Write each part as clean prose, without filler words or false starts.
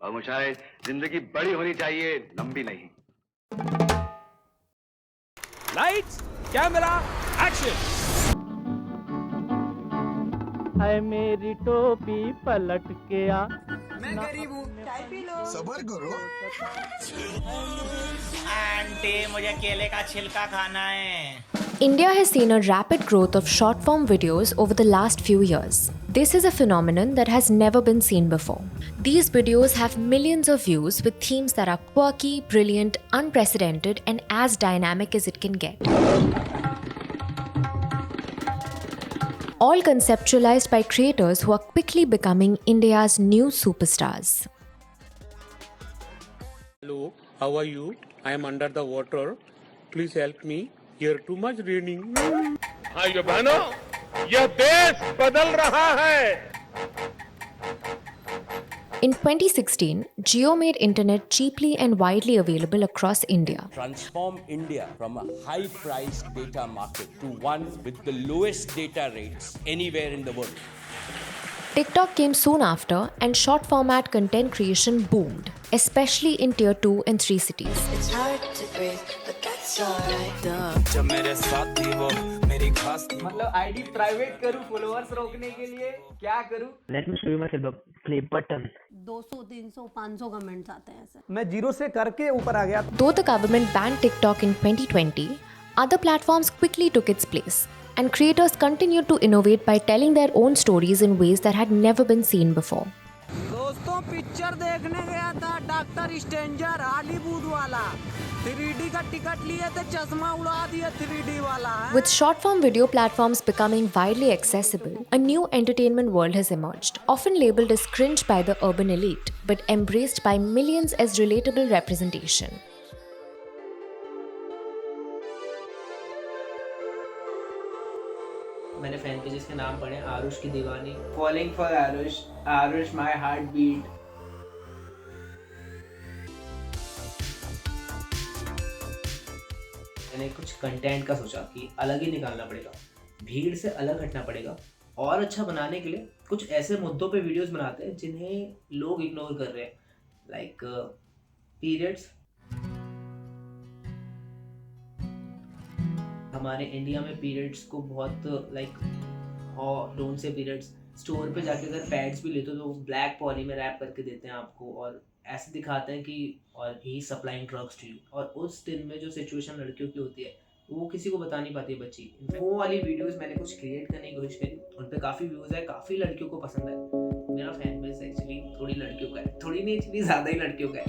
और मुझे जिंदगी बड़ी होनी चाहिए, लंबी नहीं। Lights, camera, action. है मेरी टोपी पलट के आ। मैं गरीब हूँ, चाय पी लो। सबर करो। आंटी मुझे केले का छिलका खाना है। India has seen a rapid growth of short-form videos over the last few years. This is a phenomenon that has never been seen before. These videos have millions of views with themes that are quirky, brilliant, unprecedented, and as dynamic as it can get. All conceptualized by creators who are quickly becoming India's new superstars. Hello, how are you? I am under the water. Please help me. Here too much raining. भाइयों बहनों, यह देश बदल रहा है। In 2016, Jio made internet cheaply and widely available across India. Transform India from a high-priced data market to one with the lowest data rates anywhere in the world. TikTok came soon after, and short format content creation boomed, especially in tier 2 and 3 cities. It's hard to breathe, but that's alright. जब मेरे साथ थी वो मेरी खास थी। मतलब ID private करूं फॉलोअर्स रोकने के लिए, क्या करूं? Let me show you my play button. 200, 300, 500 comments आते हैं ऐसे। मैं जीरो से करके ऊपर आ गया। Though the government banned TikTok in 2020, other platforms quickly took its place, and creators continued to innovate by telling their own stories in ways that had never been seen before. दोस्तों picture देखने गया था doctor stranger Hollywood वाला। 3D का ticket लिए थे, चश्मा उड़ा दिया 3D वाला। With short-form video platforms becoming widely accessible, a new entertainment world has emerged, often labeled as cringe by the urban elite, but embraced by millions as relatable representation. मैंने fan pages के नाम पढ़े, आरुष की दीवानी, falling for Aarush, Aarush my heart beat. मैंने कुछ content का सोचा कि अलग ही निकालना पड़ेगा, भीड़ से अलग हटना पड़ेगा, और अच्छा बनाने के लिए कुछ ऐसे मुद्दों पे वीडियोस बनाते हैं जिन्हें लोग इग्नोर कर रहे हैं, लाइक पीरियड्स। हमारे इंडिया में पीरियड्स को बहुत like don't say periods, store पे जाके अगर पैड्स भी लेते हो तो ब्लैक पॉली में रैप करके देते हैं आपको, और ऐसे दिखाते हैं कि और ही सप्लाइंग ड्रग्स टू यू, और उस दिन में जो सिचुएशन लड़कियों की होती है वो किसी को बता नहीं पाती है बच्ची। वो वाली वीडियोस मैंने कुछ क्रिएट करने की कोशिश करी, उन पे काफ़ी व्यूज़ है, काफ़ी लड़कियों को पसंद है। मेरा फैन बेस एक्चुअली थोड़ी लड़कियों का है, थोड़ी नहीं एक्चुअली ज़्यादा ही लड़कियों का है।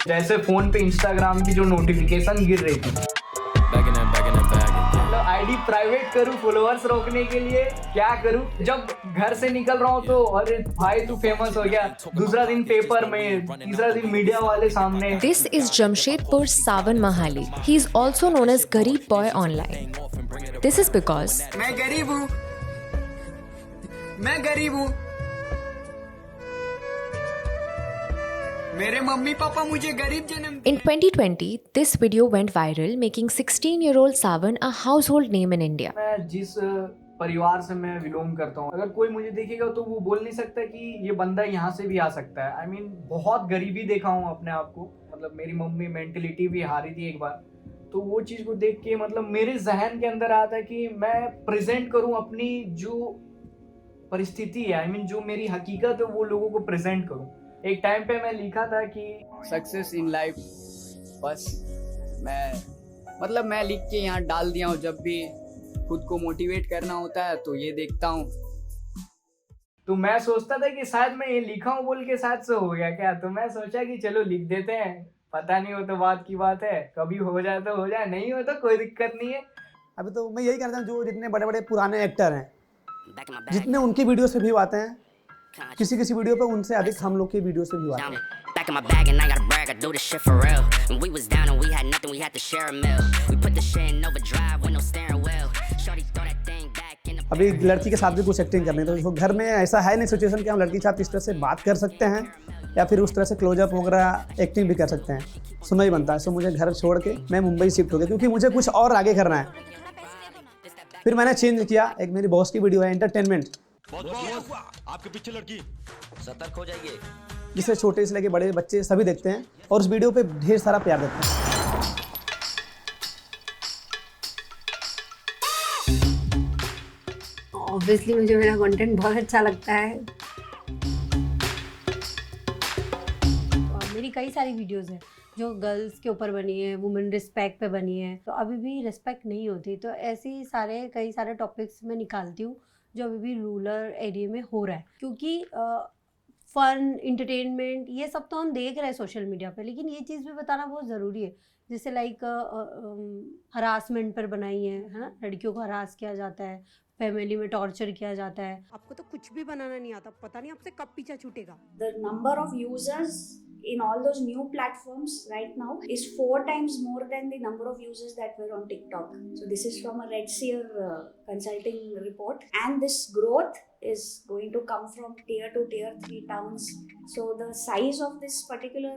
जैसे फोन पे इंस्टाग्राम की जो नोटिफिकेशन गिर रही थी, मतलब आईडी प्राइवेट करूं फॉलोअर्स रोकने के लिए, क्या करूं? जब घर से निकल रहा हूं तो अरे भाई तू फेमस हो गया, दूसरा दिन पेपर में, तीसरा दिन मीडिया वाले सामने। This is Jamshedpur's Savan Mahali. He is also known as Garib Boy online. This is because मैं गरीब हूँ, मैं गरीब हूँ। मेरे मम्मी पापा मुझे गरीब जन्म। in 2020, this video went viral, making 16-year-old Savan a household name in India. मैं जिस परिवार से मैं बिलोंग करता हूँ, अगर कोई मुझे देखेगा तो वो बोल नहीं सकता कि ये बंदा यहाँ से भी आ सकता है। I mean, बहुत गरीबी देखा हूँ अपने आप को, मतलब मेरी मम्मी मेंटलिटी भी हारी थी एक बार, तो वो चीज़ को देख के मतलब मेरे जहन के अंदर आता है कि मैं प्रेजेंट करूँ अपनी जो परिस्थिति है, I mean, जो मेरी हकीकत है वो लोगों को प्रेजेंट करूँ। एक टाइम पे मैं लिखा था कि सक्सेस इन लाइफ, बस मैं लिख के यहाँ डाल दिया हूँ। जब भी खुद को मोटिवेट करना होता है तो ये देखता हूँ। तो मैं सोचता था कि शायद मैं ये लिखा हूँ बोल के शायद से हो गया क्या, तो मैं सोचा कि चलो लिख देते हैं, पता नहीं हो तो बात की बात है, कभी हो जाए तो हो जाए, नहीं हो तो कोई दिक्कत नहीं है। अभी तो मैं यही कहता हूँ, जो जितने बड़े बड़े पुराने एक्टर हैं, जितने उनकी वीडियो से व्यू आते हैं, किसी किसी वीडियो पे उनसे अधिक हम लोग की वीडियो से व्यू आते हैं। Back in my bag and I gotta brag, I do this shit for real. When we was down and we had nothing, we had to share a meal. We put the shit in overdrive with no steering wheel. Shorty throw that thing back in the... अभी लड़की के साथ भी कुछ acting करनी है, तो घर में ऐसा है नहीं सिचुएशन कि हम लड़की के साथ इस तरह से बात कर सकते हैं या फिर उस तरह से क्लोजअप वगैरह एक्टिंग भी कर सकते हैं। सुना ही बनता है। सो मुझे घर छोड़ के मैं मुंबई शिफ्ट हो गया क्योंकि मुझे कुछ और आगे करना है। फिर मैंने चेंज किया, एक मेरी बॉस की वीडियो है एंटरटेनमेंट। आपके पीछे लड़की, सतर्क हो जाइए, जिसे छोटे से लेके बड़े बच्चे सभी देखते हैं और उस वीडियो पे ढेर सारा प्यार देते हैं। ऑब्वियसली मुझे मेरा कंटेंट बहुत अच्छा लगता है। मेरी कई सारी वीडियोस हैं जो गर्ल्स के ऊपर बनी है, वुमेन रिस्पेक्ट पे बनी है, तो अभी भी रिस्पेक्ट नहीं होती, तो ऐसे ही कई सारे टॉपिक्स मैं निकालती हूँ जो अभी भी रूरल एरिया में हो रहा है, क्योंकि फन, इंटरटेनमेंट ये सब तो हम देख रहे हैं सोशल मीडिया पे, लेकिन ये चीज़ भी बताना बहुत ज़रूरी है। जैसे लाइक हरासमेंट पर बनाई है ना, लड़कियों को हरास किया जाता है, फैमिली में टॉर्चर किया जाता है। आपको तो कुछ भी बनाना नहीं आता, पता नहीं आपसे कब पीछा छूटेगा। The number of users in all those new platforms right now is 4 times more than the number of users that were on TikTok. So this is from a Redseer consulting report, and this growth is going to come from tier 2, tier 3 towns. So the size of this particular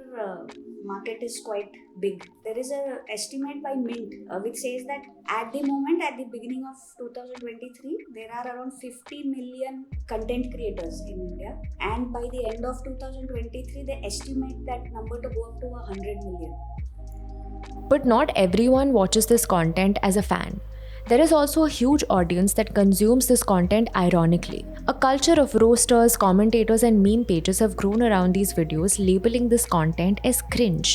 market is quite big. There is a estimate by Mint which says that at the moment, at the beginning of 2023, there are around 50 million content creators in India, and by the end of 2023, they estimate that number to go up to 100 million. But not everyone watches this content as a fan. There is also a huge audience that consumes this content ironically. A culture of roasters, commentators, and meme pages have grown around these videos, labeling this content as cringe.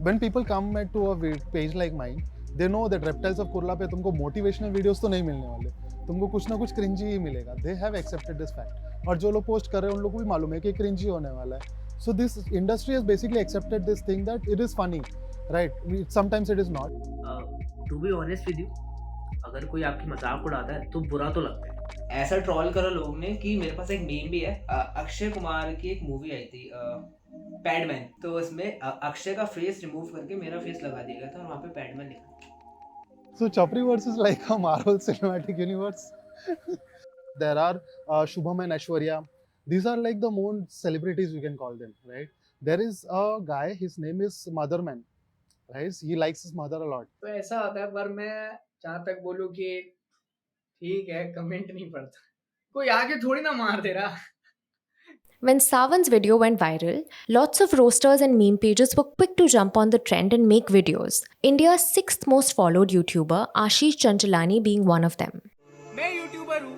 When people come to a page like mine, they know that Reptiles of Kurla पे तुमको motivational videos तो नहीं मिलने वाले, तुमको कुछ ना कुछ cringy ही मिलेगा. They have accepted this fact. और जो लोग पोस्ट कर रहे हैं उन लोगों को भी मालूम है कि cringy होने वाला है. So this industry has basically accepted this thing that it is funny, right? Sometimes it is not. To be honest with you, अगर कोई आपकी मजाक उड़ाता है तो बुरा तो लगता है। ऐसा ट्रोल करो लोगों ने कि मेरे पास एक मीम भी है। अक्षय कुमार की एक मूवी आई थी पैडमैन, तो उसमें अक्षय का फेस रिमूव करके मेरा फेस लगा दिया गया था और वहाँ पे पैडमैन लिखा। So Chapriverse is like a Marvel cinematic universe. There are Shubham and Aishwarya. These are like the more celebrities you can call them, right? There is a guy, his name is Motherman, right? He likes his mother a lot. तो ऐसा होता है, पर मैं जहाँ तक बोलूँ कि ठीक है, कमेंट नहीं पढ़ता, कोई आगे थोड़ी ना मार दे रहा। When Savan's video went viral, lots of roasters and meme pages were quick to jump on the trend and make videos. India's 6th most followed YouTuber, Ashish Chanchalani, being one of them. मैं YouTuber हूँ,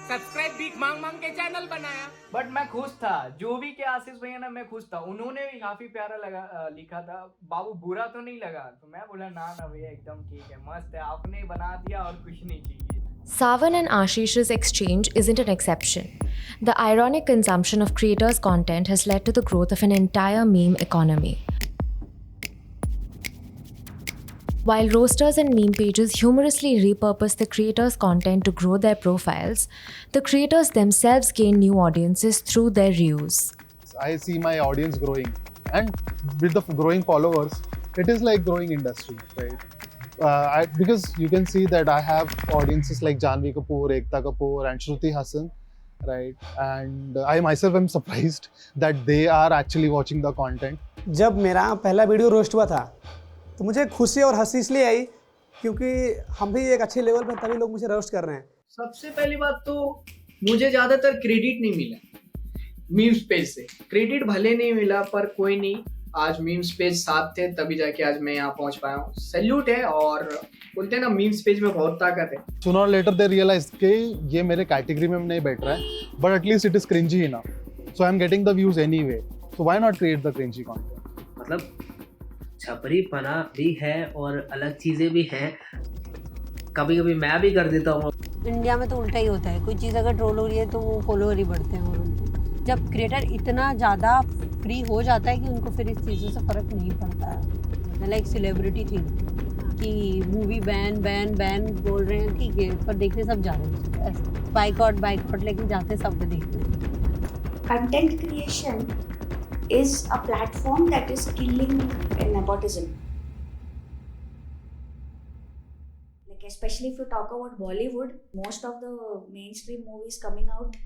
subscribe भीख मांग मांग के channel बनाया, but मैं खुश था। जो भी के आशीष भैया ना, मैं खुश था। उन्होंने भी काफी प्यारा लिखा था, बाबू बुरा तो नहीं लगा, तो मैं बोला ना भैया एकदम ठीक है, मस्त है, आपने बना दिया और कुछ नहीं चाहिए। Savan and Ashish's exchange isn't an exception. The ironic consumption of creators' content has led to the growth of an entire meme economy. While roasters and meme pages humorously repurpose the creators' content to grow their profiles, the creators themselves gain new audiences through their reuse. I see my audience growing, and with the growing followers, it is like growing industry, right? Because you can see that I have audiences like Janhvi Kapoor, Ekta Kapoor, and Shruti Hassan, right? And I myself am surprised that they are actually watching the content. जब मेरा पहला video roast हुआ था तो मुझे खुशी और हंसी इसलिए आई क्योंकि हम भी एक अच्छे लेवल पर तभी लोग मुझे रोस्ट कर रहे हैं। सबसे पहली बात तो मुझे ज़्यादातर क्रेडिट नहीं मिला मीम्स पेज से। क्रेडिट भले नहीं मिला, पर कोई नहीं, आज मीम्स पेज साथ थे तभी जाके आज मैं यहाँ पहुँच पाया हूँ। सैल्यूट है, और बोलते हैं ना मीम्स पेज में बहुत ताकत है। Sooner or later they realized कि ये मेरे कैटेगरी में नहीं बैठ रहा है, but at least it is cringy enough. So I'm getting the views anyway. So why not create the cringy content? मतलब छपरीपना भी है और अलग चीज़ें भी हैं, कभी कभी मैं भी कर देता हूँ। इंडिया में तो उल्टा ही होता है, कोई चीज़ अगर ट्रोल हो रही है तो वो फॉलोअर ही बढ़ते हैं, और जब क्रिएटर इतना ज़्यादा फ्री हो जाता है कि उनको फिर इस चीज़ों से फ़र्क नहीं पड़ता है। लाइक सेलिब्रिटी थी कि मूवी बैन बैन बैन बोल रहे हैं, ठीक है, पर देखने सब जा रहे हैं, बाइकआउट लेकिन जाते सब देखने। Content creation is a platform that is killing nepotism. Like especially if you talk about Bollywood, most of the mainstream movies coming out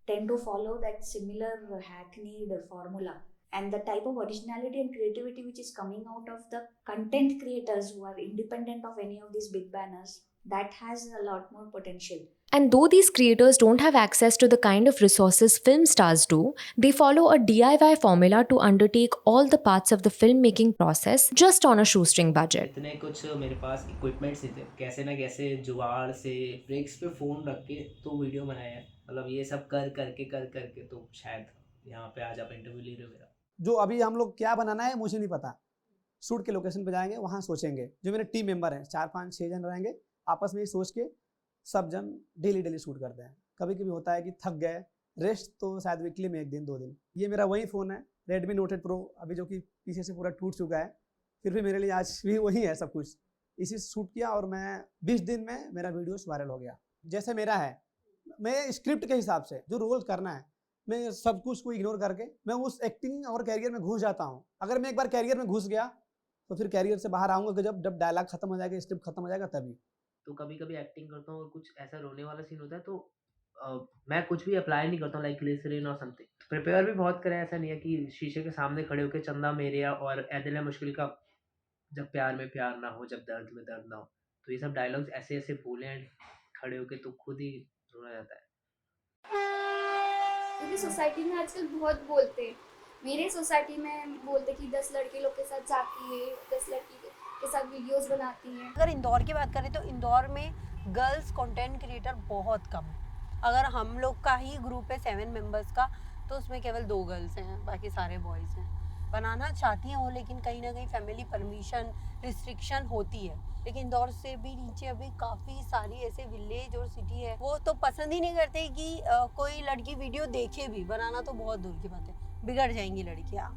tend to follow that similar hackneyed formula. And the type of originality and creativity which is coming out of the content creators who are independent of any of these big banners, that has a lot more potential. And though these creators don't have access to the kind of resources film stars do, they follow a DIY formula to undertake all the parts of the filmmaking process just on a shoestring budget. इतने कुछ मेरे पास equipments नहीं थे, कैसे ना कैसे जुगाड़ से ब्रेक्स पे फ़ोन रख के तो वीडियो बनाया है। मतलब ये सब कर करके तो शायद यहाँ पे आज आप इंटरव्यू ले रहे हो मेरा। जो अभी हम लोग क्या बनाना है मुझे नहीं पता। शूट के लोकेशन पे जाएंगे, वहाँ सोचेंगे। जो मेरे टीम मेंबर हैं 4 5 6 जन रहेंगे, आपस में सोच के सब जन डेली शूट करते हैं। कभी कभी होता है कि थक गए, रेस्ट तो शायद वीकली में 1 दिन 2 दिन। ये मेरा वही फ़ोन है Redmi Note 8 Pro, अभी जो कि पीछे से पूरा टूट चुका है, फिर भी मेरे लिए आज भी वही है सब कुछ। इसी शूट किया और मैं 20 दिन में मेरा वीडियोस वायरल हो गया। जैसे मेरा है, मैं स्क्रिप्ट के हिसाब से जो रोल करना है, मैं सब कुछ को इग्नोर करके मैं उस एक्टिंग और कैरियर में घुस जाता हूँ। अगर मैं एक बार कैरियर में घुस गया तो फिर कैरियर से बाहर आऊँगा जब डायलॉग खत्म हो जाएगा, स्क्रिप्ट खत्म हो जाएगा तभी। तो कभी कभी एक्टिंग करता हूँ और कुछ ऐसा रोने वाला सीन होता है तो मैं कुछ भी अप्लाई नहीं करता हूँ, लाइक ग्लिसरीन और समथिंग। प्रिपेयर भी बहुत करें, ऐसा नहीं है कि शीशे के सामने खड़े होकर चंदा मेरेया और ए दिल है मुश्किल का जब प्यार में प्यार ना हो, जब दर्द में दर्द ना हो, तो ये सब डायलॉग्स ऐसे ऐसे बोले हैं खड़े होके तो खुद ही रोना जाता है। क्योंकि सोसाइटी में आजकल बहुत बोलते हैं, मेरे सोसाइटी में बोलते कि 10 लड़के लोग के साथ जाती है, 10 लड़की के साथ वीडियोस बनाती हैं। अगर इंदौर की बात करें तो इंदौर में गर्ल्स कंटेंट क्रिएटर बहुत कम है। अगर हम लोग का ही ग्रुप है 7 मेंबर्स का, तो उसमें केवल 2 गर्ल्स हैं, बाकी सारे बॉयज़ हैं। बनाना चाहती हैं वो, लेकिन कहीं ना कहीं फैमिली परमिशन रिस्ट्रिक्शन होती है। लेकिन इंदौर से भी नीचे अभी काफ़ी सारी ऐसे विलेज और सिटी है, वो तो पसंद ही नहीं करते कि कोई लड़की वीडियो देखे भी। बनाना तो बहुत दूर की बात है, बिगड़ जाएंगी लड़कियाँ,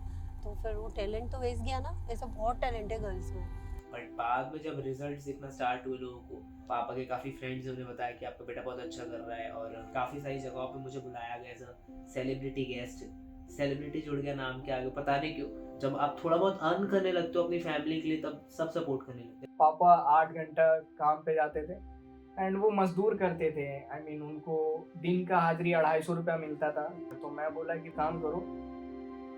तो फिर वो टैलेंट तो वेस्ट गया ना। ऐसा बहुत टैलेंट है गर्ल्स में। बट बाद में जब रिजल्ट दिखना स्टार्ट हुए लोगों को, पापा के काफ़ी फ्रेंड्स ने उन्हें बताया कि आपका बेटा बहुत अच्छा कर रहा है, और काफ़ी सारी जगहों पे मुझे बुलाया गया as a celebrity guest. Celebrity जुड़ गया नाम के आगे, पता नहीं क्यों। जब आप थोड़ा बहुत अर्न करने लगते हो अपनी फैमिली के लिए, तब सब सपोर्ट करने लगते हैं। पापा 8 घंटा काम पे जाते थे एंड वो मजदूर करते थे। आई मीन उनको दिन का हाजिरी 250 रुपया मिलता था। तो मैं बोला कि काम करो,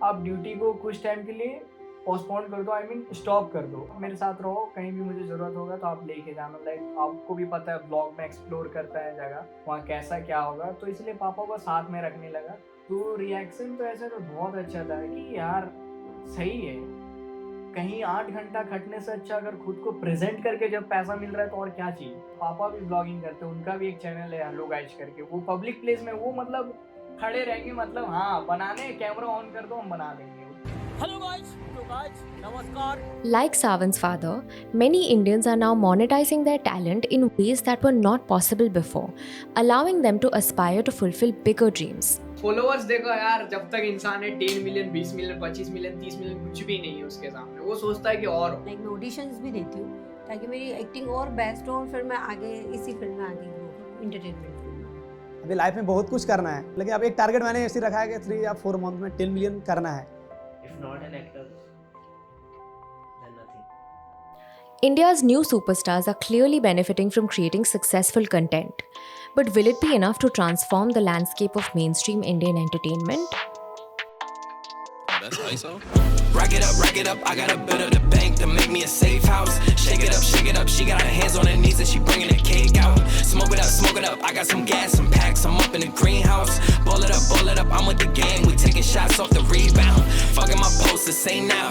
आप ड्यूटी को कुछ टाइम के लिए पोस्टपोन कर दो, आई मीन स्टॉप कर दो, मेरे साथ रहो, कहीं भी मुझे ज़रूरत होगा तो आप लेके जाना। लाइक आपको भी पता है ब्लॉग में एक्सप्लोर करता है जगह, वहाँ कैसा क्या होगा, तो इसलिए पापा को साथ में रखने लगा। तो रिएक्शन तो ऐसा तो बहुत अच्छा था कि यार सही है, कहीं 8 घंटा खटने से अच्छा अगर खुद को प्रेजेंट करके जब पैसा मिल रहा है तो और क्या चाहिए। पापा भी ब्लॉगिंग करते हैं, उनका भी एक चैनल है हेलो गाइस करके, वो पब्लिक प्लेस में वो मतलब खड़े रहेंगे, मतलब हाँ बनाने, कैमरा ऑन कर दो हम बना देंगे। Hello guys, namaskar. Like Savan's father, many Indians are now monetizing their talent in ways that were not possible before, allowing them to aspire to fulfill bigger dreams. Followers देखो यार, जब तक इंसान है 10 मिलियन 20 मिलियन 25 मिलियन 30 मिलियन कुछ भी नहीं है उसके सामने। वो सोचता है कि और लाइक मैं ऑडिशंस भी देती हूँ ताकि मेरी एक्टिंग और बेस्ट हो, और फिर मैं आगे इसी फील्ड में आगे एंटरटेनमेंट। अभी लाइफ में बहुत कुछ करना है, लेकिन अब एक टारगेट मैंने ऐसे रखा है कि 3 या 4 मंथ में 10 मिलियन करना है। If not an actor, then nothing. India's new superstars are clearly benefiting from creating successful content. But will it be enough to transform the landscape of mainstream Indian entertainment? That's ISO. Rack it up, I got a bit of the bank to make me a safe house. Shake it up, she got her hands on her knees and she bringing the cake out. Smoke it up, I got some gas, some packs, I'm up in the greenhouse. Ball it up, I'm with the gang, we taking shots off the rebound. Fucking my posters, say now.